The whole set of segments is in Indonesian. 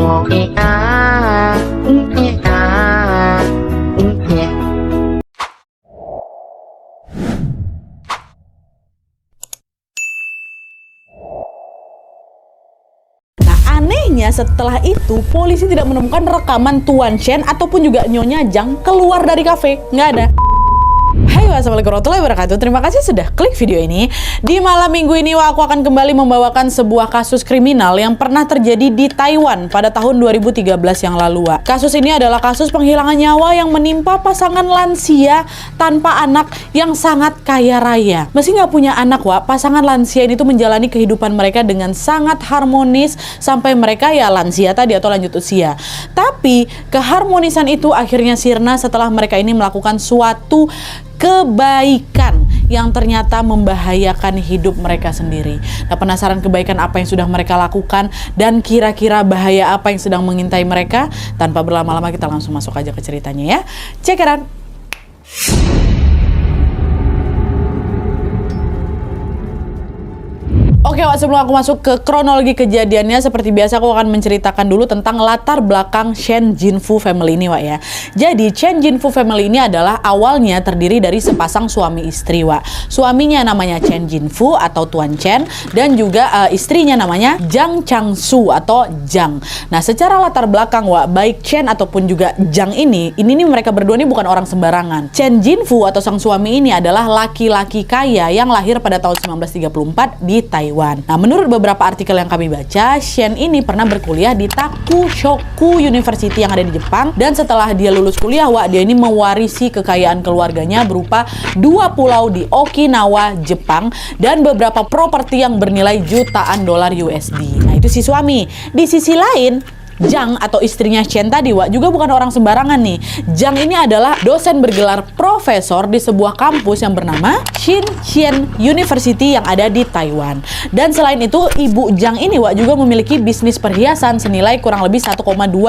Anehnya setelah itu polisi tidak menemukan rekaman Tuan Chen ataupun juga Nyonya Jang keluar dari kafe. Nggak ada. Hai, wassalamualaikum warahmatullahi wabarakatuh. Terima kasih sudah klik video ini. Di malam minggu ini aku akan kembali membawakan sebuah kasus kriminal yang pernah terjadi di Taiwan pada tahun 2013 yang lalu. Kasus ini adalah kasus penghilangan nyawa yang menimpa pasangan lansia tanpa anak yang sangat kaya raya. Meski nggak punya anak, pasangan lansia ini tuh menjalani kehidupan mereka dengan sangat harmonis sampai mereka ya lansia tadi atau lanjut usia. Tapi keharmonisan itu akhirnya sirna setelah mereka ini melakukan suatu kebaikan yang ternyata membahayakan hidup mereka sendiri. Nah, penasaran kebaikan apa yang sudah mereka lakukan dan kira-kira bahaya apa yang sedang mengintai mereka? Tanpa berlama-lama kita langsung masuk aja ke ceritanya ya. Check it out. Oke, sebelum aku masuk ke kronologi kejadiannya, seperti biasa aku akan menceritakan dulu tentang latar belakang Chen Jinfu family ini, ya. Jadi, Chen Jinfu family ini adalah awalnya terdiri dari sepasang suami istri, Suaminya namanya Chen Jinfu atau Tuan Chen, dan juga istrinya namanya Jang Changsu atau Jang. Nah, secara latar belakang, baik Chen ataupun juga Jang ini mereka berdua ini bukan orang sembarangan. Chen Jinfu atau sang suami ini adalah laki-laki kaya yang lahir pada tahun 1934 di Taiwan. Nah, menurut beberapa artikel yang kami baca, Shen ini pernah berkuliah di Takushoku University yang ada di Jepang, dan setelah dia lulus kuliah, dia ini mewarisi kekayaan keluarganya berupa 2 pulau di Okinawa, Jepang, dan beberapa properti yang bernilai jutaan dolar USD. Nah, itu si suami. Di sisi lain, Jang atau istrinya Chen tadi, juga bukan orang sembarangan nih. Jang ini adalah dosen bergelar profesor di sebuah kampus yang bernama Xinjiang University yang ada di Taiwan. Dan selain itu, ibu Jang ini, juga memiliki bisnis perhiasan senilai kurang lebih 1,2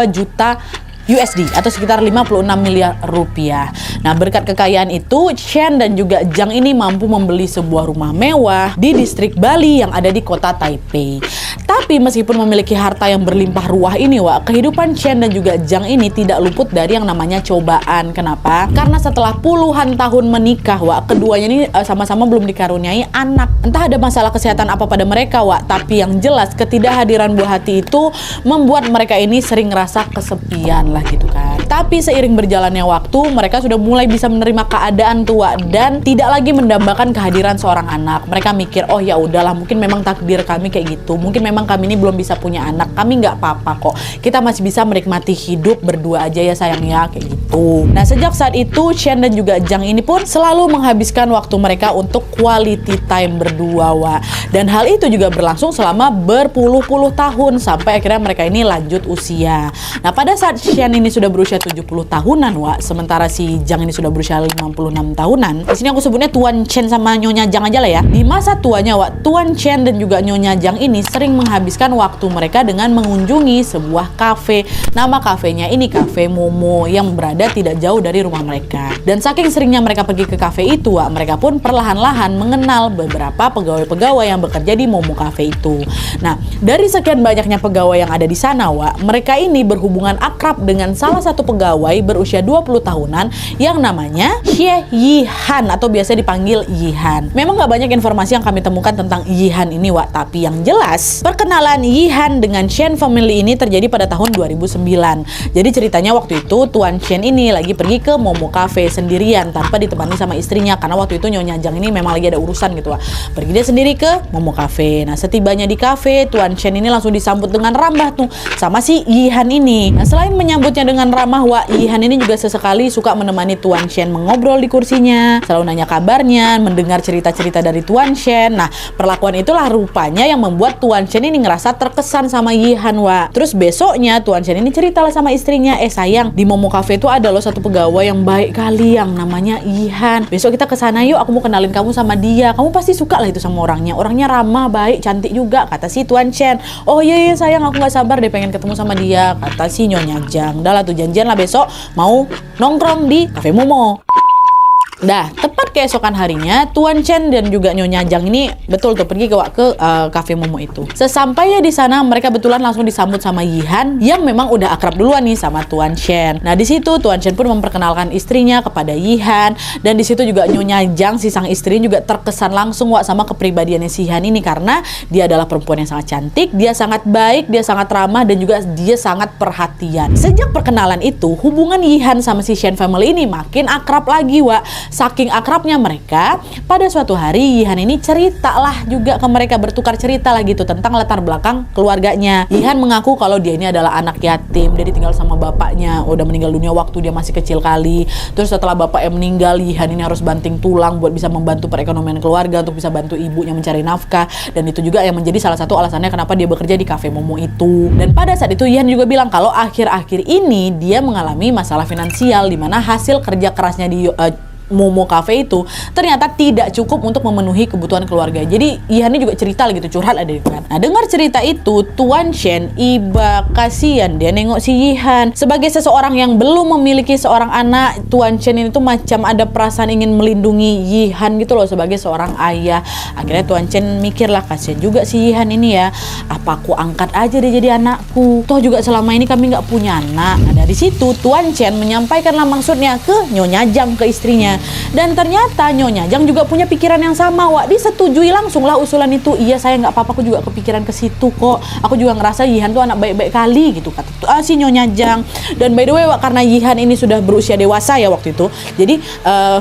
juta USD atau sekitar 56 miliar rupiah. Nah, berkat kekayaan itu, Chen dan juga Jang ini mampu membeli sebuah rumah mewah di distrik Bali yang ada di kota Taipei. Tapi meskipun memiliki harta yang berlimpah ruah ini, kehidupan Chen dan juga Jang ini tidak luput dari yang namanya cobaan. Kenapa? Karena setelah puluhan tahun menikah, keduanya ini sama-sama belum dikaruniai anak. Entah ada masalah kesehatan apa pada mereka, tapi yang jelas ketidakhadiran buah hati itu membuat mereka ini sering ngerasa kesepian lah gitu kan. Tapi seiring berjalannya waktu, mereka sudah mulai bisa menerima keadaan tua dan tidak lagi mendambakan kehadiran seorang anak. Mereka mikir, oh ya udahlah, mungkin memang takdir kami kayak gitu. Mungkin memang kami ini belum bisa punya anak. Kami nggak apa-apa kok. Kita masih bisa menikmati hidup berdua aja ya sayang ya, kayak gitu. Nah, sejak saat itu Chen dan juga Jang ini pun selalu menghabiskan waktu mereka untuk quality time berdua, Dan hal itu juga berlangsung selama berpuluh-puluh tahun sampai akhirnya mereka ini lanjut usia. Nah, pada saat Chen ini sudah berusia 70 tahunan, sementara si Jang ini sudah berusia 56 tahunan. Di sini aku sebutnya Tuan Chen sama Nyonya Jang aja lah ya. Di masa tuanya, Tuan Chen dan juga Nyonya Jang ini sering menghabiskan waktu mereka dengan mengunjungi sebuah kafe. Nama kafenya ini Cafe Momo yang berada tidak jauh dari rumah mereka. Dan saking seringnya mereka pergi ke kafe itu, mereka pun perlahan-lahan mengenal beberapa pegawai-pegawai yang bekerja di Momo Cafe itu. Nah, dari sekian banyaknya pegawai yang ada di sana, mereka ini berhubungan akrab dengan salah satu pegawai berusia 20 tahunan yang namanya Xie Yihan atau biasa dipanggil Yihan. Memang nggak banyak informasi yang kami temukan tentang Yihan ini, tapi yang jelas perkenalan Yihan dengan Chen family ini terjadi pada tahun 2009. Jadi ceritanya waktu itu Tuan Chen ini lagi pergi ke Momo Cafe sendirian tanpa ditemani sama istrinya karena waktu itu Nyonya Jang ini memang lagi ada urusan gitu, Pergi dia sendiri ke Momo Cafe. Nah, setibanya di cafe, Tuan Chen ini langsung disambut dengan ramah tuh sama si Yihan ini. Nah, selain menyambutnya dengan ramah, Yihan ini juga sesekali suka menemani Tuan Chen mengobrol di kursinya, selalu nanya kabarnya, mendengar cerita-cerita dari Tuan Chen. Nah, perlakuan itulah rupanya yang membuat Tuan Chen ini ngerasa terkesan sama Yihan, Terus besoknya Tuan Chen ini ceritalah sama istrinya, sayang, di Momo Cafe itu ada loh satu pegawai yang baik kali yang namanya Yihan. Besok kita ke sana yuk, aku mau kenalin kamu sama dia. Kamu pasti suka lah itu sama orangnya. Orangnya ramah, baik, cantik juga, kata si Tuan Chen. Oh iya sayang, aku nggak sabar deh pengen ketemu sama dia, kata si Nyonya Jang. Udah lah tuh janjian lah besok mau nongkrong di Cafe Momo. Dah, tepat keesokan harinya, Tuan Chen dan juga Nyonya Jang ini betul tuh pergi ke kafe Momo itu. Sesampainya di sana, mereka betulan langsung disambut sama Yihan yang memang udah akrab duluan nih sama Tuan Chen. Nah, di situ Tuan Chen pun memperkenalkan istrinya kepada Yihan, dan di situ juga Nyonya Jang si sang istri juga terkesan langsung sama kepribadiannya si Yihan ini, karena dia adalah perempuan yang sangat cantik, dia sangat baik, dia sangat ramah, dan juga dia sangat perhatian. Sejak perkenalan itu, hubungan Yihan sama si Shen family ini makin akrab lagi, Saking akrabnya mereka, pada suatu hari Yihan ini ceritalah juga ke mereka, bertukar cerita lah gitu tentang latar belakang keluarganya. Yihan mengaku kalau dia ini adalah anak yatim, dia ditinggal sama bapaknya, udah meninggal dunia waktu dia masih kecil kali. Terus setelah bapaknya meninggal, Yihan ini harus banting tulang buat bisa membantu perekonomian keluarga, untuk bisa bantu ibunya mencari nafkah, dan itu juga yang menjadi salah satu alasannya kenapa dia bekerja di kafe Momo itu. Dan pada saat itu Yihan juga bilang kalau akhir-akhir ini dia mengalami masalah finansial, di mana hasil kerja kerasnya di Momo Cafe itu ternyata tidak cukup untuk memenuhi kebutuhan keluarga. Jadi Yihan ini juga cerita gitu, curhat ada itu kan. Nah, dengar cerita itu, Tuan Chen iba kasihan dia nengok si Yihan. Sebagai seseorang yang belum memiliki seorang anak, Tuan Chen ini tuh macam ada perasaan ingin melindungi Yihan gitu loh sebagai seorang ayah. Akhirnya Tuan Chen mikirlah, kasihan juga si Yihan ini ya, apa aku angkat aja dia jadi anakku, toh juga selama ini kami nggak punya anak. Nah, dari situ Tuan Chen menyampaikanlah maksudnya ke Nyonya Jang, ke istrinya. Dan ternyata Nyonya Jang juga punya pikiran yang sama, disetujui langsung lah usulan itu. Iya sayang, nggak apa-apa, aku juga kepikiran ke situ kok. Aku juga ngerasa Yihan tuh anak baik-baik kali gitu, kata si Nyonya Jang. Dan by the way, karena Yihan ini sudah berusia dewasa ya waktu itu, jadi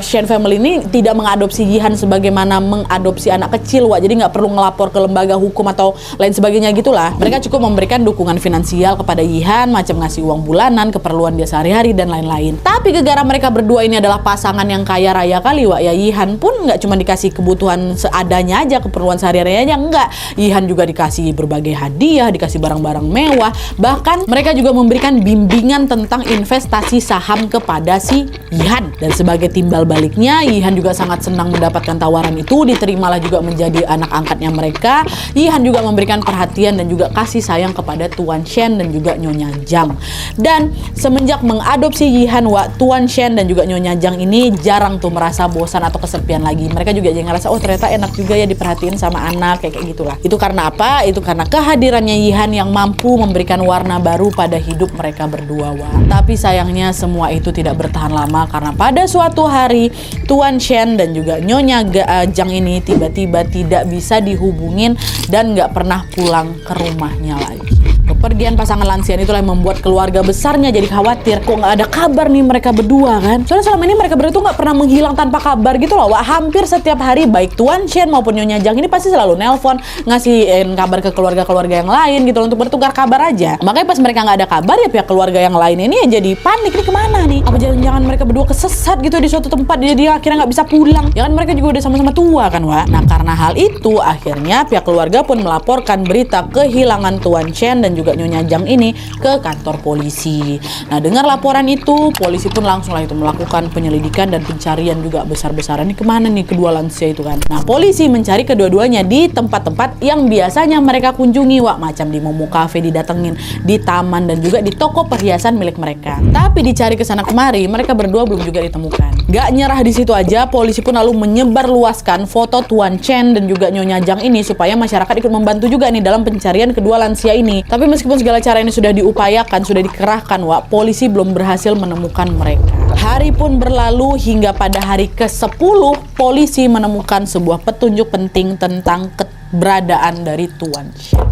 Shen family ini tidak mengadopsi Yihan sebagaimana mengadopsi anak kecil, jadi nggak perlu ngelapor ke lembaga hukum atau lain sebagainya gitulah. Mereka cukup memberikan dukungan finansial kepada Yihan, macam ngasih uang bulanan, keperluan dia sehari-hari dan lain-lain. Tapi gara-gara mereka berdua ini adalah pasangan yang kaya raya kali, ya Yihan pun nggak cuma dikasih kebutuhan seadanya aja, keperluan sehari-hari aja, enggak. Yihan juga dikasih berbagai hadiah, dikasih barang-barang mewah, bahkan mereka juga memberikan bimbingan tentang investasi saham kepada si Yihan. Dan sebagai timbal baliknya, Yihan juga sangat senang mendapatkan tawaran itu, diterimalah juga menjadi anak angkatnya mereka. Yihan juga memberikan perhatian dan juga kasih sayang kepada Tuan Chen dan juga Nyonya Jang. Dan semenjak mengadopsi Yihan, Tuan Chen dan juga Nyonya Jang ini jarang tuh merasa bosan atau kesepian lagi. Mereka juga jangan ngerasa, oh ternyata enak juga ya diperhatiin sama anak, kayak gitulah. Itu karena apa? Itu karena kehadirannya Yihan yang mampu memberikan warna baru pada hidup mereka berdua, Tapi sayangnya semua itu tidak bertahan lama, karena pada suatu hari Tuan Chen dan juga Nyonya Jang ini tiba-tiba tidak bisa dihubungin dan nggak pernah pulang ke rumahnya lagi. Kepergian pasangan lansia itulah yang membuat keluarga besarnya jadi khawatir. Kok nggak ada kabar nih mereka berdua kan? Soalnya selama ini mereka berdua tuh nggak pernah menghilang tanpa kabar gitu loh. Hampir setiap hari baik Tuan Chen maupun Nyonya Jang ini pasti selalu nelpon, ngasihin kabar ke keluarga-keluarga yang lain gitu loh, untuk bertukar kabar aja. Makanya pas mereka nggak ada kabar ya pihak keluarga yang lain ini ya jadi panik, nih kemana nih? Apa jangan-jangan mereka berdua kesesat gitu di suatu tempat, jadi akhirnya nggak bisa pulang? Ya kan mereka juga udah sama-sama tua kan, Nah karena hal itu akhirnya pihak keluarga pun melaporkan berita kehilangan Tuan Chen dan juga Nyonya Jang ini ke kantor polisi. Nah, dengar laporan itu, polisi pun langsung lah itu melakukan penyelidikan dan pencarian juga besar-besaran. Ini kemana nih kedua lansia itu kan? Nah, polisi mencari kedua-duanya di tempat-tempat yang biasanya mereka kunjungi, macam di Momo Cafe didatengin, di taman, dan juga di toko perhiasan milik mereka. Tapi dicari ke sana kemari, mereka berdua belum juga ditemukan. Gak nyerah di situ aja, polisi pun lalu menyebarluaskan foto Tuan Chen dan juga Nyonya Jang ini supaya masyarakat ikut membantu juga nih dalam pencarian kedua lansia ini. Tapi meskipun segala cara ini sudah diupayakan, sudah dikerahkan, polisi belum berhasil menemukan mereka. Hari pun berlalu hingga pada hari ke-10 polisi menemukan sebuah petunjuk penting tentang keberadaan dari Tuan Chen.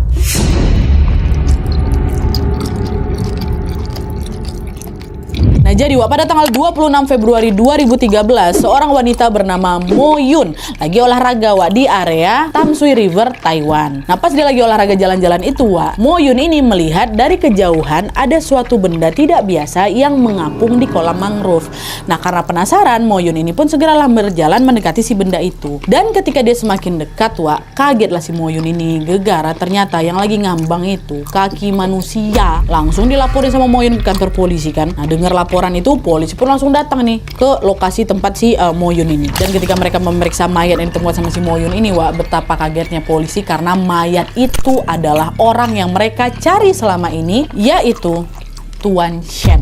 Nah jadi pada tanggal 26 Februari 2013, seorang wanita bernama Mo Yun lagi olahraga di area Tamsui River, Taiwan. Nah pas dia lagi olahraga jalan-jalan itu Mo Yun ini melihat dari kejauhan ada suatu benda tidak biasa yang mengapung di kolam mangrove. Nah karena penasaran, Mo Yun ini pun segeralah berjalan mendekati si benda itu. Dan ketika dia semakin dekat kagetlah si Mo Yun ini, gegara ternyata yang lagi ngambang itu kaki manusia. Langsung dilaporin sama Mo Yun ke kantor polisi kan. Nah dengar laporan itu, polisi pun langsung datang nih ke lokasi tempat si Mo Yun ini. Dan ketika mereka memeriksa mayat yang ditemukan sama si Mo Yun ini, betapa kagetnya polisi karena mayat itu adalah orang yang mereka cari selama ini, yaitu Tuan Chen.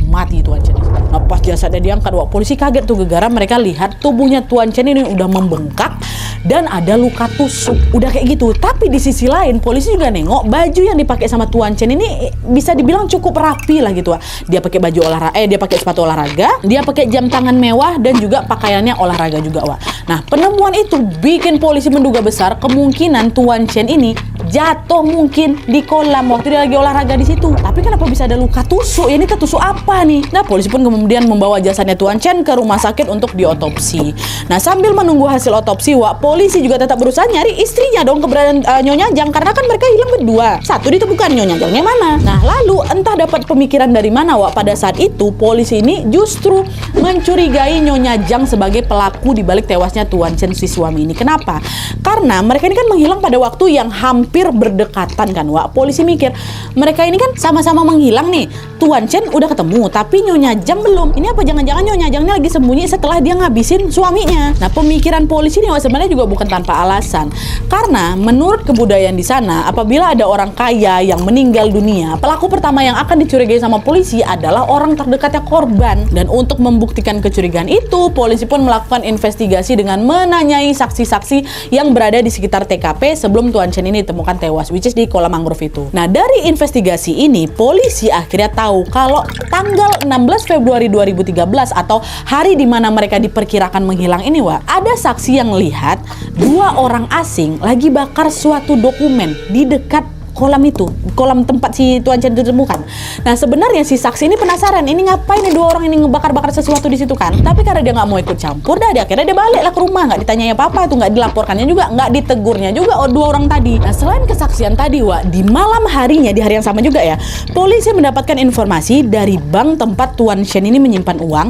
mati Tuan Chen. Nah pas jasadnya diangkat, wak, polisi kaget tuh gegara. Mereka lihat tubuhnya Tuan Chen ini udah membengkak dan ada luka tusuk. Udah kayak gitu. Tapi di sisi lain polisi juga nengok baju yang dipakai sama Tuan Chen ini bisa dibilang cukup rapi lah gitu. Dia pakai baju olahraga, dia pakai sepatu olahraga, dia pakai jam tangan mewah dan juga pakaiannya olahraga juga, wak. Nah penemuan itu bikin polisi menduga besar kemungkinan Tuan Chen ini jatuh mungkin di kolam waktu dia lagi olahraga di situ. Tapi kenapa bisa ada luka tusuk? Ya ini ketusuk apa nih? Nah polisi pun kemudian membawa jasadnya Tuan Chen ke rumah sakit untuk diotopsi. Nah sambil menunggu hasil otopsi, wak, polisi juga tetap berusaha nyari istrinya dong, keberadaan Nyonya Jang, karena kan mereka hilang berdua. Satu ditemukan, Nyonya Jangnya mana? Nah lalu entah dapat pemikiran dari mana, wak, pada saat itu polisi ini justru mencurigai Nyonya Jang sebagai pelaku di balik tewasnya Tuan Chen si suami ini. Kenapa? Karena mereka ini kan menghilang pada waktu yang hampir berdekatan kan, wak. Polisi mikir mereka ini kan sama-sama menghilang nih. Tuan Chen udah ketemu tapi Nyonya Jang belum. Ini apa jangan-jangan Nyonya Jangnya lagi sembunyi setelah dia ngabisin suaminya? Nah pemikiran polisi ini, wak, sebenarnya juga bukan tanpa alasan. Karena menurut kebudayaan di sana, apabila ada orang kaya yang meninggal dunia, pelaku pertama yang akan dicurigai sama polisi adalah orang terdekatnya korban. Dan untuk membuktikan kecurigaan itu, polisi pun melakukan investigasi dengan menanyai saksi-saksi yang berada di sekitar TKP sebelum Tuan Chen ini ditemukan tewas, which is di kolam mangrove itu. Nah dari investigasi ini, polisi akhirnya tahu kalau tanggal 16 Februari 2013 atau hari di mana mereka diperkirakan menghilang ini, wak, ada saksi yang lihat dua orang asing lagi bakar suatu dokumen di dekat kolam itu, kolam tempat si Tuan Chen ditemukan. Nah sebenarnya si saksi ini penasaran, ini ngapain nih dua orang ini ngebakar-bakar sesuatu di situ kan? Tapi karena dia nggak mau ikut campur, akhirnya dia baliklah ke rumah, nggak ditanyai apa-apa, itu nggak dilaporkannya juga, nggak ditegurnya juga dua orang tadi. Nah selain kesaksian tadi, wak, di malam harinya, di hari yang sama juga ya, polisi mendapatkan informasi dari bank tempat Tuan Chen ini menyimpan uang,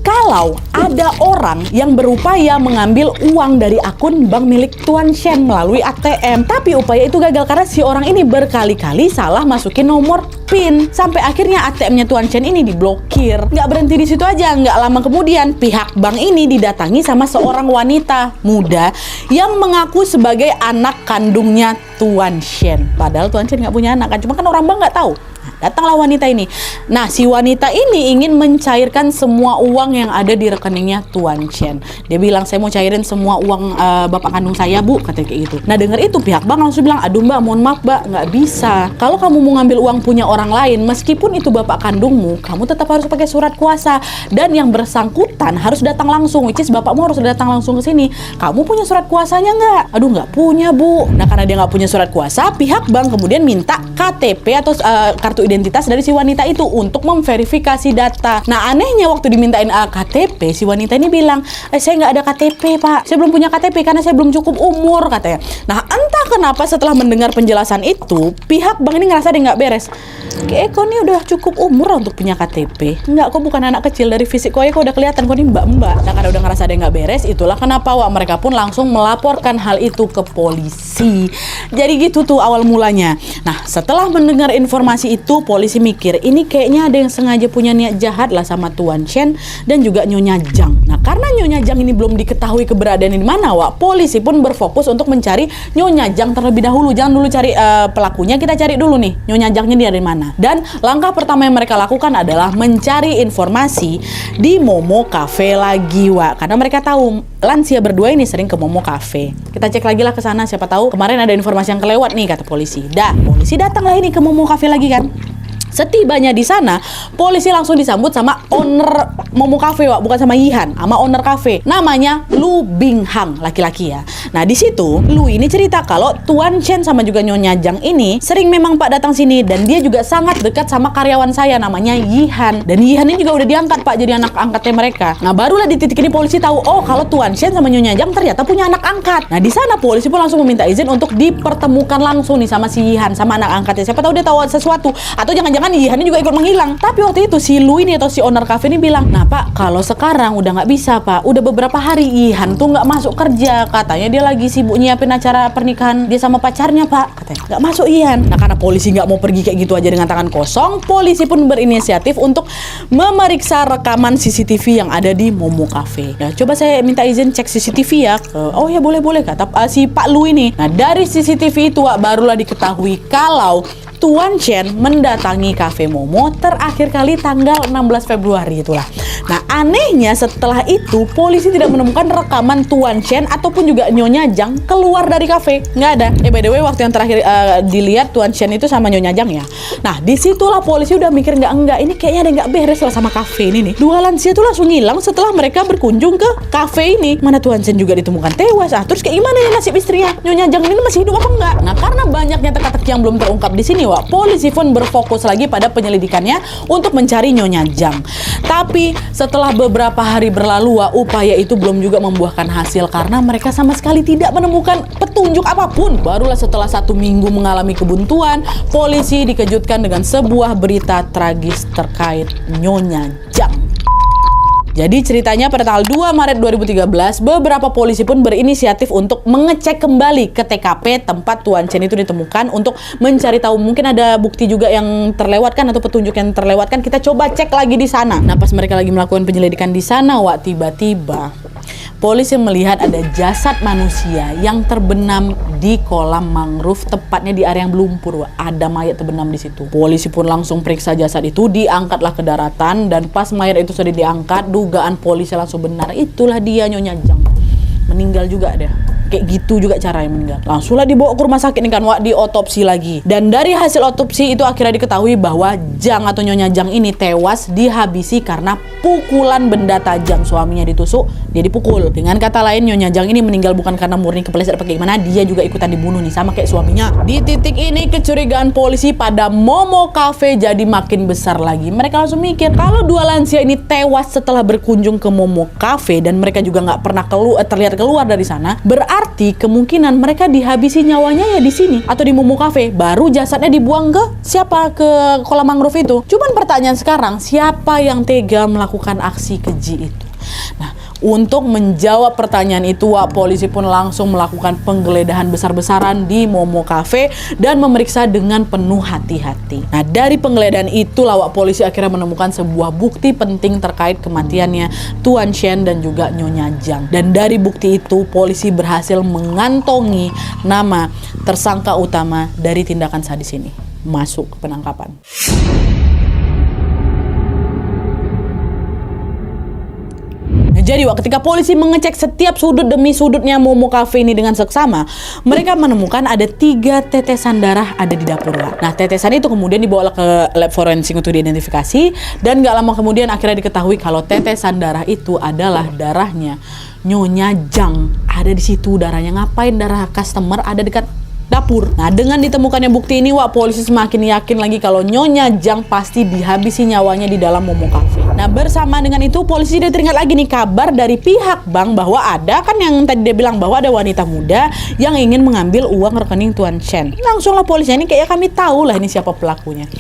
kalau ada orang yang berupaya mengambil uang dari akun bank milik Tuan Chen melalui ATM. Tapi upaya itu gagal karena si orang ini berkali-kali salah masukin nomor PIN sampai akhirnya ATM-nya Tuan Chen ini diblokir. Nggak berhenti di situ aja, nggak lama kemudian pihak bank ini didatangi sama seorang wanita muda yang mengaku sebagai anak kandungnya Tuan Chen. Padahal Tuan Chen nggak punya anak kan, cuma kan orang bank nggak tahu. Datanglah wanita ini. Nah, si wanita ini ingin mencairkan semua uang yang ada di rekeningnya Tuan Chen. Dia bilang, saya mau cairin semua uang bapak kandung saya, bu, katanya kayak gitu. Nah, dengar itu pihak bank langsung bilang, aduh mbak, mohon maaf mbak, nggak bisa. Kalau kamu mau ngambil uang punya orang lain, meskipun itu bapak kandungmu, kamu tetap harus pakai surat kuasa. Dan yang bersangkutan harus datang langsung, which is bapakmu harus datang langsung ke sini. Kamu punya surat kuasanya nggak? Aduh, nggak punya, bu. Nah, karena dia nggak punya surat kuasa, pihak bank kemudian minta KTP atau kartu identitas dari si wanita itu untuk memverifikasi data. Nah anehnya waktu dimintain KTP, si wanita ini bilang, saya nggak ada KTP pak, saya belum punya KTP karena saya belum cukup umur, katanya. Nah entah kenapa setelah mendengar penjelasan itu, pihak bank ini ngerasa dia nggak beres. Kayak kau ini udah cukup umur untuk punya KTP. Enggak, kau bukan anak kecil, dari fisik kau ya kau udah kelihatan, kau ini mbak-mbak. Nah karena udah ngerasa dia nggak beres, itulah kenapa wak, mereka pun langsung melaporkan hal itu ke polisi. Jadi gitu tuh awal mulanya. Nah setelah mendengar informasi itu, polisi mikir ini kayaknya ada yang sengaja punya niat jahat lah sama Tuan Chen dan juga Nyonya Jang. Nah karena Nyonya Jang ini belum diketahui keberadaan di mana, wak, polisi pun berfokus untuk mencari Nyonya Jang terlebih dahulu. Jangan dulu cari pelakunya, kita cari dulu nih Nyonya Jangnya dia dari mana. Dan langkah pertama yang mereka lakukan adalah mencari informasi di Momo Cafe lagi, wak, karena mereka tahu lansia berdua ini sering ke Momo Cafe. Kita cek lagi lah ke sana, siapa tahu kemarin ada informasi yang kelewat nih, kata polisi. Polisi datanglah ini ke Momo Cafe lagi kan. Setibanya di sana, polisi langsung disambut sama owner Momo Cafe, wak, bukan sama Yihan, sama owner cafe. Namanya Lu Binghang, laki-laki ya. Nah di situ Lu ini cerita kalau Tuan Chen sama juga Nyonya Jang ini sering memang pak datang sini dan dia juga sangat dekat sama karyawan saya namanya Yihan. Dan Yihan ini juga udah diangkat pak jadi anak angkatnya mereka. Nah barulah di titik ini polisi tahu, oh kalau Tuan Chen sama Nyonya Jang ternyata punya anak angkat. Nah di sana polisi pun langsung meminta izin untuk dipertemukan langsung nih sama si Yihan sama anak angkatnya. Siapa tahu dia tahu sesuatu atau jangan-jangan Yihan ini juga ikut menghilang. Tapi waktu itu si Lu ini atau si owner cafe ini bilang, nah pak kalau sekarang udah nggak bisa pak, udah beberapa hari Yihan tuh nggak masuk kerja, katanya dia lagi sibuk nyiapin acara pernikahan dia sama pacarnya pak, katanya nggak masuk Yihan. Nah karena polisi nggak mau pergi kayak gitu aja dengan tangan kosong, polisi pun berinisiatif untuk memeriksa rekaman CCTV yang ada di Momo Cafe. Nah coba saya minta izin cek CCTV ya. Oh ya boleh kata si Pak Lu ini. Nah dari CCTV itu wak, barulah diketahui kalau Tuan Chen mendatangi Cafe Momo terakhir kali tanggal 16 Februari itulah. Nah, anehnya setelah itu polisi tidak menemukan rekaman Tuan Chen ataupun juga Nyonya Zhang keluar dari kafe. Nggak ada. By the way, waktu yang terakhir dilihat Tuan Chen itu sama Nyonya Zhang ya. Nah, disitulah polisi udah mikir enggak, ini kayaknya ada nggak beres lah sama kafe ini nih. Dua lansia tuh langsung hilang setelah mereka berkunjung ke kafe ini. Mana Tuan Chen juga ditemukan tewas. Terus kayak gimana nih nasib istrinya? Nyonya Zhang ini masih hidup apa enggak? Nah, karena banyaknya teka-teki yang belum terungkap di sini, Wak, polisi pun berfokus lagi pada penyelidikannya untuk mencari Nyonya Zhang. Tapi setelah beberapa hari berlalu, Wak, upaya itu belum juga membuahkan hasil karena mereka sama sekali tidak menemukan petunjuk apapun. Barulah setelah 1 minggu mengalami kebuntuan, polisi dikejutkan dengan sebuah berita tragis terkait Nyonya Zhang. Jadi ceritanya pada tanggal 2 Maret 2013, beberapa polisi pun berinisiatif untuk mengecek kembali ke TKP tempat Tuan Chen itu ditemukan untuk mencari tahu mungkin ada bukti juga yang terlewatkan atau petunjuk yang terlewatkan. Kita coba cek lagi di sana. Nah, pas mereka lagi melakukan penyelidikan di sana, Wak, tiba-tiba polisi melihat ada jasad manusia yang terbenam di kolam mangrove, tepatnya di area yang berlumpur, Wak. Ada mayat terbenam di situ. Polisi pun langsung periksa jasad itu, diangkatlah ke daratan, dan pas mayat itu sudah diangkat, dugaan polisi langsung benar, itulah dia Nyonya Zhang. Meninggal juga dia. Kayak gitu juga caranya meninggal. Langsunglah dibawa ke rumah sakit nih kan, Wak, diotopsi lagi. Dan dari hasil otopsi itu akhirnya diketahui bahwa Zhang atau Nyonya Zhang ini tewas dihabisi karena pukulan benda tajam. Suaminya ditusuk, dia dipukul. Dengan kata lain, Nyonya Zhang ini meninggal bukan karena murni kepleset apa gimana, dia juga ikutan dibunuh nih sama kayak suaminya. Di titik ini kecurigaan polisi pada Momo Cafe jadi makin besar lagi. Mereka langsung mikir, kalau dua lansia ini tewas setelah berkunjung ke Momo Cafe dan mereka juga nggak pernah terlihat keluar dari sana, berarti kemungkinan mereka dihabisi nyawanya ya di sini atau di Momo Cafe. Baru jasadnya dibuang ke siapa? Ke kolam mangrove itu. Cuman pertanyaan sekarang, siapa yang tega melakukan aksi keji itu? Nah, untuk menjawab pertanyaan itu, Wak, polisi pun langsung melakukan penggeledahan besar-besaran di Momo Cafe dan memeriksa dengan penuh hati-hati. Nah, dari penggeledahan itu, Wak, polisi akhirnya menemukan sebuah bukti penting terkait kematiannya Tuan Chen dan juga Nyonya Zhang. Dan dari bukti itu, polisi berhasil mengantongi nama tersangka utama dari tindakan sadis ini masuk ke penangkapan. Jadi, Wak, ketika polisi mengecek setiap sudut demi sudutnya Momo Cafe ini dengan seksama, mereka menemukan ada 3 tetesan darah ada di dapur, Wak. Nah, tetesan itu kemudian dibawa ke lab forensik untuk diidentifikasi, dan gak lama kemudian akhirnya diketahui kalau tetesan darah itu adalah darahnya Nyonya Zhang. Ada di situ darahnya. Ngapain darah customer ada dekat dapur? Nah, dengan ditemukannya bukti ini, Wak, polisi semakin yakin lagi kalau Nyonya Zhang pasti dihabisi nyawanya di dalam Momo Cafe. Nah, bersama dengan itu polisi dia teringat lagi nih kabar dari pihak bank bahwa ada kan yang tadi dia bilang bahwa ada wanita muda yang ingin mengambil uang rekening Tuan Chen. Langsunglah polisi ini kayak kami tahu lah ini siapa pelakunya.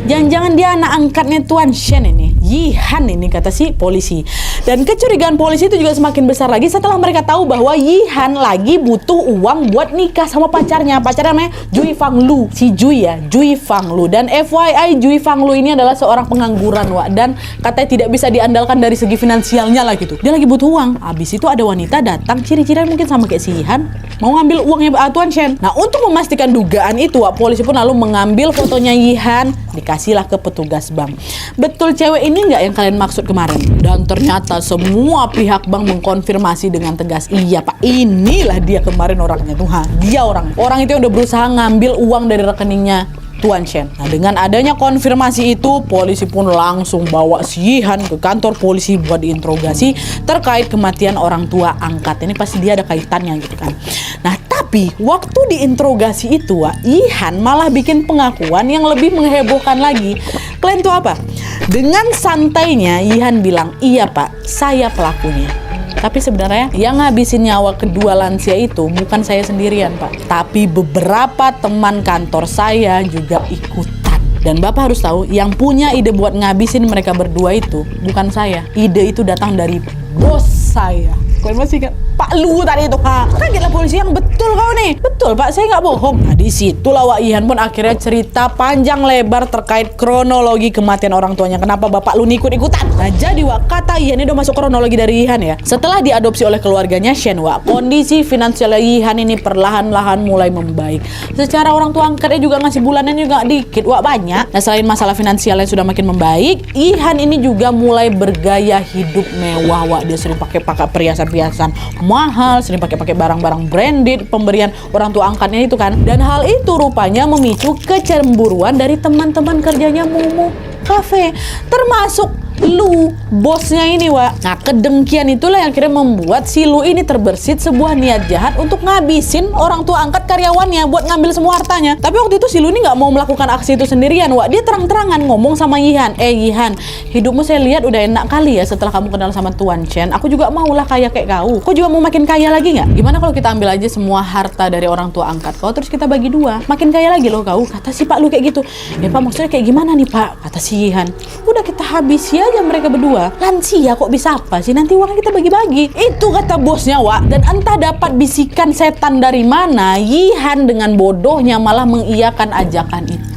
Jangan-jangan dia anak angkatnya Tuan Chen ini, Yihan ini, kata si polisi. Dan kecurigaan polisi itu juga semakin besar lagi setelah mereka tahu bahwa Yihan lagi butuh uang buat nikah sama pacarnya. Pacarnya namanya Jui Fanglu, si Jui ya, Jui Fanglu. Dan FYI, Jui Fanglu ini adalah seorang pengangguran, Wak, dan katanya tidak bisa diandalkan dari segi finansialnya lah gitu. Dia lagi butuh uang. Habis itu ada wanita datang, ciri-cirinya mungkin sama kayak si Yihan, mau ngambil uangnya Tuan Chen. Nah, untuk memastikan dugaan itu, Wak, polisi pun lalu mengambil fotonya Yihan, dikasihlah ke petugas bank. Betul cewek ini nggak yang kalian maksud kemarin? Dan ternyata semua pihak bank mengkonfirmasi dengan tegas, iya Pak, inilah dia kemarin orangnya tuh, dia orangnya. Orang itu yang udah berusaha ngambil uang dari rekeningnya Tuan Chen. Nah, dengan adanya konfirmasi itu, polisi pun langsung bawa si Yihan ke kantor polisi buat diinterogasi terkait kematian orang tua angkat. Ini pasti dia ada kaitannya gitu kan. Nah, tapi waktu diinterogasi itu, Wak, Yihan malah bikin pengakuan yang lebih menghebohkan lagi. Kalian tuh apa? Dengan santainya Yihan bilang, iya Pak, saya pelakunya. Tapi sebenarnya yang ngabisin nyawa kedua lansia itu bukan saya sendirian, Pak. Tapi beberapa teman kantor saya juga ikutan. Dan Bapak harus tahu, yang punya ide buat ngabisin mereka berdua itu bukan saya. Ide itu datang dari bos saya. Kau masih ingat Pak Lu tadi itu? Kagetlah polisi, yang betul kau nih. Betul Pak, saya nggak bohong. Nah di situlah Wak Ihan pun akhirnya cerita panjang lebar terkait kronologi kematian orang tuanya. Kenapa Bapak Lu ikut-ikutan? Nah jadi Wak, kata Ihan ini udah masuk kronologi dari Ihan ya. Setelah diadopsi oleh keluarganya Shen Wak, kondisi finansial Ihan ini perlahan-lahan mulai membaik. Secara orang tua angkatnya juga ngasih bulanan juga dikit Wak, banyak. Nah selain masalah finansialnya sudah makin membaik, Ihan ini juga mulai bergaya hidup mewah Wak. Dia sering pakai perhiasan-perhiasan mahal, sering pakai barang-barang branded pemberian orang tua angkatnya itu kan. Dan hal itu rupanya memicu kecemburuan dari teman-teman kerjanya Momo Cafe, termasuk Lu, bosnya ini Wak. Nah kedengkian itulah yang akhirnya membuat si Lu ini terbersit sebuah niat jahat untuk ngabisin orang tua angkat karyawannya buat ngambil semua hartanya. Tapi waktu itu si Lu ini nggak mau melakukan aksi itu sendirian Wak. Dia terang-terangan ngomong sama Ihan, Ihan, hidupmu saya lihat udah enak kali ya setelah kamu kenal sama Tuan Chen. Aku juga maulah kaya kayak kau. Kau juga mau makin kaya lagi nggak? Gimana kalau kita ambil aja semua harta dari orang tua angkat kau, terus kita bagi dua, makin kaya lagi loh kau. Kata si Pak Lu kayak gitu. Ya Pak, maksudnya kayak gimana nih Pak? Kata si Ihan, udah kita habisi aja mereka berdua. Lansia kok bisa apa sih? Nanti uangnya kita bagi-bagi. Itu kata bosnya Wak. Dan entah dapat bisikan setan dari mana, Ihan dengan bodohnya malah mengiyakan ajakan itu.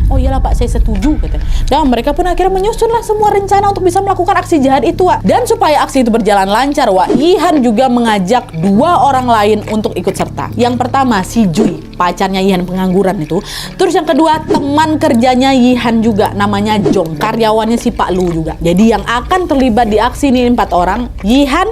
Oh iyalah Pak, saya setuju katanya. Dan mereka pun akhirnya menyusunlah semua rencana untuk bisa melakukan aksi jahat itu Wak. Dan supaya aksi itu berjalan lancar Wak, Ihan juga mengajak dua orang lain untuk ikut serta. Yang pertama si Jui, pacarnya Ihan pengangguran itu. Terus yang kedua teman kerjanya Ihan juga, namanya Jong, karyawannya si Pak Lu juga. Jadi yang akan terlibat di aksi ini 4 orang, Ihan,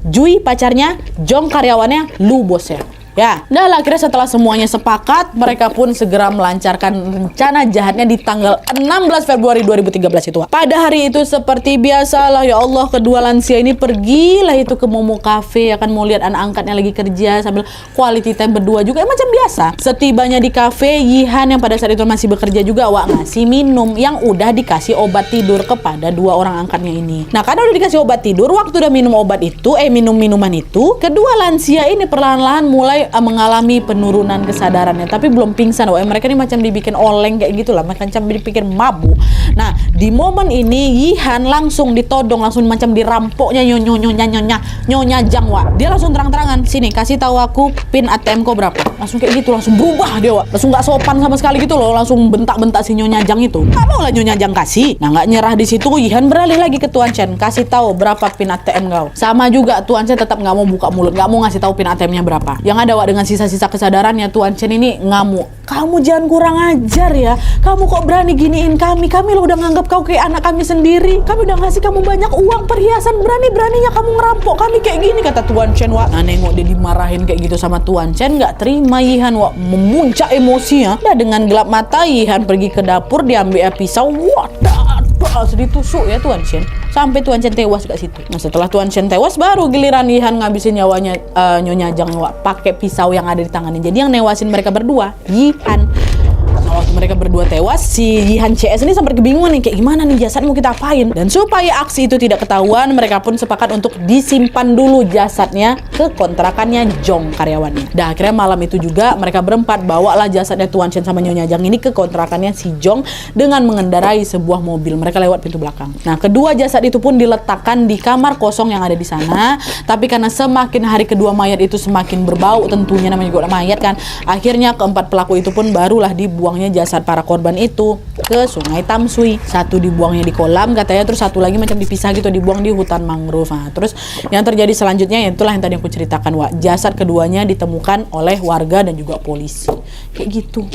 Jui pacarnya, Jong karyawannya, Lu bosnya. Ya, nah akhirnya setelah semuanya sepakat, mereka pun segera melancarkan rencana jahatnya di tanggal 16 Februari 2013 itu. Pada hari itu seperti biasalah ya Allah, kedua lansia ini pergilah itu ke Momo Cafe, akan mau lihat anak angkatnya lagi kerja sambil quality time berdua juga, macam biasa. Setibanya di cafe, Ihan yang pada saat itu masih bekerja juga Wak, ngasih minum yang udah dikasih obat tidur kepada dua orang angkatnya ini. Nah karena udah dikasih obat tidur, waktu udah minum obat itu, minum minuman itu, kedua lansia ini perlahan-lahan mulai mengalami penurunan kesadarannya, tapi belum pingsan Wak. Mereka ini macam dibikin oleng kayak gitulah, macam dibikin mabuk. Nah di momen ini Ihan langsung ditodong, langsung macam dirampoknya nyonya Jang Wak. Dia langsung terang-terangan, sini kasih tahu aku pin ATM kau berapa. Langsung kayak gitu, langsung berubah dia Wak. Langsung nggak sopan sama sekali gitu loh, langsung bentak-bentak si nyonya Jang itu. Nggak mau lah nyonya Jang kasih. Nah nggak nyerah di situ, Ihan beralih lagi ke Tuan Chen, kasih tahu berapa pin ATM kau. Sama juga Tuan Chen tetap nggak mau buka mulut, nggak mau ngasih tahu pin ATM-nya berapa. Yang ada Wak, dengan sisa-sisa kesadarannya Tuan Chen ini ngamuk. Kamu jangan kurang ajar ya. Kamu kok berani giniin kami? Kami lo udah nganggap kau kayak anak kami sendiri. Kami udah ngasih kamu banyak uang perhiasan, berani-beraninya kamu ngerampok kami kayak gini, kata Tuan Chen Wak. Nah nengok dia dimarahin kayak gitu sama Tuan Chen, nggak terima Ihan Wak, memuncak emosinya. Nah dengan gelap mata Ihan pergi ke dapur, diambil pisau, ditusuk ya Tuan Chen sampai Tuan Chen tewas kat situ. Nah setelah Tuan Chen tewas, baru giliran Ihan ngabisin nyawanya nyonya Jang Wak pakai pisau yang ada di tangannya. Jadi yang newasin mereka berdua Ihan. Nah waktu mereka berdua tewas, si Ihan CS ini sempat kebingungan nih, kayak gimana nih jasad mau kita apain. Dan supaya aksi itu tidak ketahuan, mereka pun sepakat untuk disimpan dulu jasadnya ke kontrakannya Jong karyawannya. Dan akhirnya malam itu juga mereka berempat bawalah jasadnya Tuan Chen sama Nyonya Jang ini ke kontrakannya si Jong dengan mengendarai sebuah mobil. Mereka lewat pintu belakang. Nah kedua jasad itu pun diletakkan di kamar kosong yang ada di sana. Tapi karena semakin hari kedua mayat itu semakin berbau, tentunya namanya juga mayat kan, akhirnya keempat pelaku itu pun barulah dibuangnya jasad para korban itu ke Sungai Tamsui. Satu dibuangnya di kolam katanya, terus satu lagi macam dipisah gitu, dibuang di hutan mangrove. Nah, terus yang terjadi selanjutnya itulah yang tadi aku ceritakan Wak. Jasad keduanya ditemukan oleh warga dan juga polisi. Kayak gitu.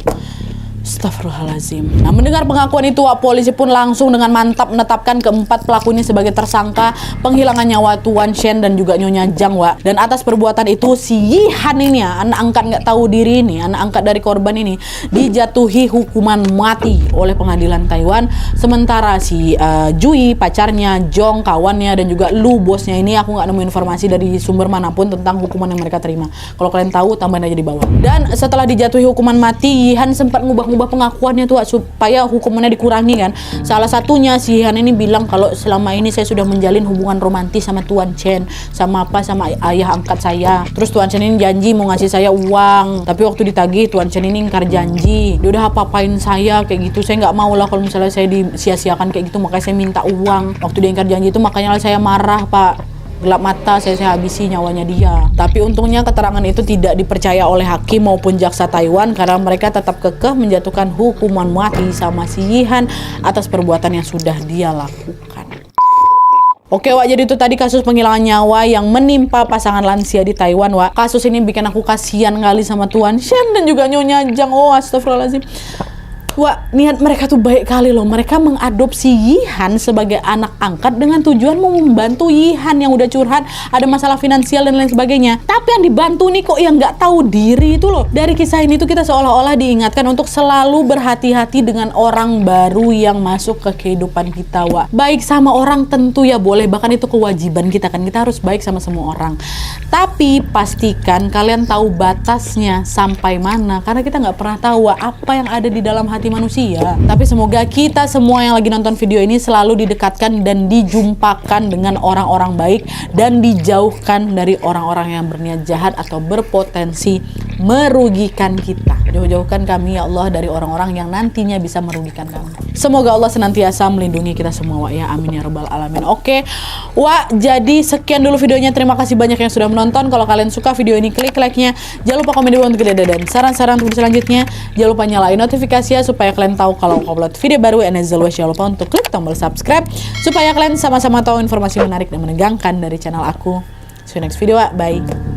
Astagfirullahaladzim. Nah mendengar pengakuan itu Wak, polisi pun langsung dengan mantap menetapkan keempat pelaku ini sebagai tersangka penghilangan nyawa Tuan Chen dan juga Nyonya Jang Wak. Dan atas perbuatan itu si Yihan ini ya, anak angkat nggak tahu diri ini, anak angkat dari korban ini, dijatuhi hukuman mati oleh pengadilan Taiwan. Sementara si Jui pacarnya, Jong kawannya, dan juga Lu bosnya ini aku nggak nemu informasi dari sumber manapun tentang hukuman yang mereka terima. Kalau kalian tahu tambahin aja di bawah. Dan setelah dijatuhi hukuman mati, Yihan sempat ngubah pengakuannya tuh supaya hukumannya dikurangi kan. Salah satunya si Han ini bilang kalau selama ini saya sudah menjalin hubungan romantis sama Tuan Chen, sama ayah angkat saya. Terus Tuan Chen ini janji mau ngasih saya uang, tapi waktu ditagih Tuan Chen ini ingkar janji. Dia udah apa-apain saya kayak gitu. Saya nggak mau lah kalau misalnya saya disia-siakan kayak gitu, makanya saya minta uang. Waktu dia ingkar janji itu makanya saya marah Pak. gelap mata, saya habisi nyawanya dia. Tapi untungnya keterangan itu tidak dipercaya oleh hakim maupun jaksa Taiwan karena mereka tetap kekeh menjatuhkan hukuman mati sama si Yihan atas perbuatan yang sudah dia lakukan. Oke Wak, jadi itu tadi kasus penghilangan nyawa yang menimpa pasangan lansia di Taiwan Wak. Kasus ini bikin aku kasihan kali sama Tuan Shen dan juga Nyonya Jang. Oh astagfirullahaladzim. Wah, niat mereka tuh baik kali loh. Mereka mengadopsi Yihan sebagai anak angkat dengan tujuan mau membantu Yihan yang udah curhat, ada masalah finansial dan lain sebagainya. Tapi yang dibantu nih kok yang nggak tahu diri itu loh. Dari kisah ini tuh kita seolah-olah diingatkan untuk selalu berhati-hati dengan orang baru yang masuk ke kehidupan kita, Wak. Baik sama orang tentu ya boleh, bahkan itu kewajiban kita kan. Kita harus baik sama semua orang. Tapi pastikan kalian tahu batasnya sampai mana, karena kita nggak pernah tahu Wak, apa yang ada di dalam hati manusia. Tapi semoga kita semua yang lagi nonton video ini selalu didekatkan dan dijumpakan dengan orang-orang baik dan dijauhkan dari orang-orang yang berniat jahat atau berpotensi merugikan kita. Jauh-jauhkan kami ya Allah dari orang-orang yang nantinya bisa merugikan kami. Semoga Allah senantiasa melindungi kita semua Wak ya. Amin ya rabbal alamin. Oke Wak, jadi sekian dulu videonya. Terima kasih banyak yang sudah menonton. Kalau kalian suka video ini, klik like-nya. Jangan lupa komen di bawah untuk ide dan saran-saran untuk selanjutnya. Jangan lupa nyalain notifikasinya supaya kalian tahu kalau aku upload video baru. And as always, jangan lupa untuk klik tombol subscribe supaya kalian sama-sama tahu informasi menarik dan menegangkan dari channel aku. See you next video Wak. Bye.